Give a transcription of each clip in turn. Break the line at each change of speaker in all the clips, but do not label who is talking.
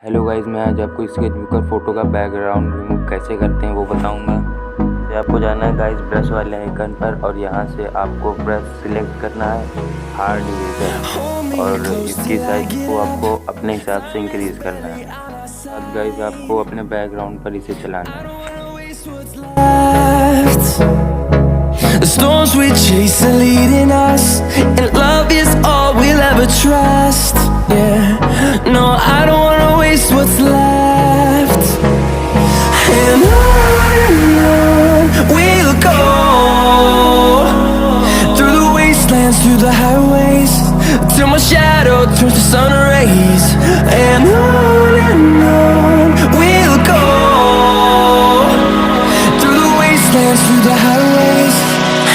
Hello guys, मैं आज आपको स्केचबुक और फोटो का बैकग्राउंड रिमूव कैसे करते हैं वो बताऊंगा। तो आपको जाना है गाइस ब्रश वाले आइकन पर और यहाँ से आपको ब्रश सिलेक्ट करना है हार्ड डिवीजन और इसकी साइज को आपको अपने हिसाब से इंक्रीज करना है। अब गाइस आपको अपने बैकग्राउंड पर इसे चलाना है।
The storms we chase are leading us, and love is all we'll ever trust. Yeah, no, I don't wanna waste what's left. And on we'll go, through the wastelands, through the highways, till my shadow turns to sun rays. And on we'll go, through the wastelands, through the highways.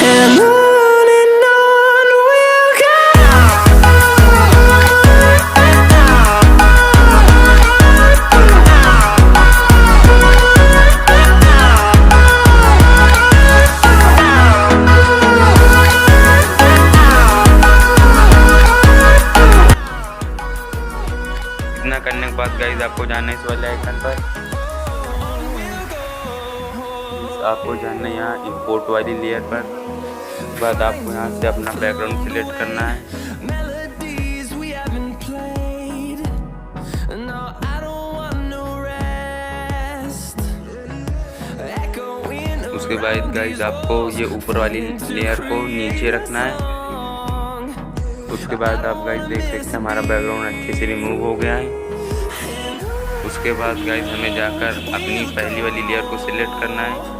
And on we'll go.
इतना करने के बाद guys आपको जाना है इस वाले icon पर। आपको जाना है यहाँ इंपोर्ट वाली लेयर पर। उसके बाद आपको यहाँ से अपना बैकग्राउंड सिलेक्ट करना है। उसके बाद गाइस आपको ये ऊपर वाली लेयर को नीचे रखना है। उसके बाद आप गाइस देख सकते हैं हमारा बैकग्राउंड अच्छे से रिमूव हो गया है। उसके बाद गाइस हमें जाकर अपनी पहली वाली लेयर को सिलेक्ट करना है।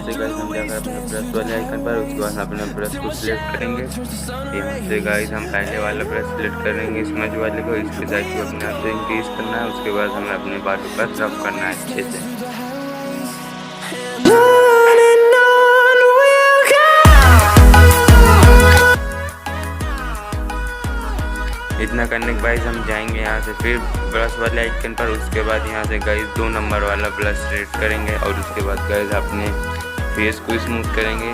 से गाइस हम जाकर अपने ब्रश वाले आइकन पर, उसके बाद अपने ब्रश को सिलेक्ट करेंगे। यहाँ से गाइस हम पहले वाला ब्रश सिलेक्ट करेंगे स्मज वाले को, इसके साइज को अपने आप से इंक्रीज करना है। उसके बाद हमें अपने बालों पर रब करना है अच्छे से। इतना करने के बाद हम जाएंगे यहाँ से फिर ब्रश वाले आइकन पर। उसके बाद यहाँ से गाइस 2 नंबर वाला ब्रश सेलेक्ट करेंगे और उसके बाद गाइस अपने फेस को स्मूथ करेंगे।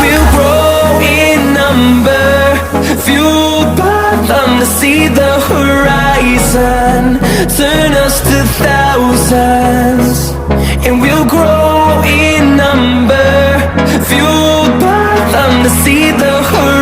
We'll grow in number, fueled by them to see the horizon, turn us to thousands. And we'll grow in number, fueled by them to see the horizon.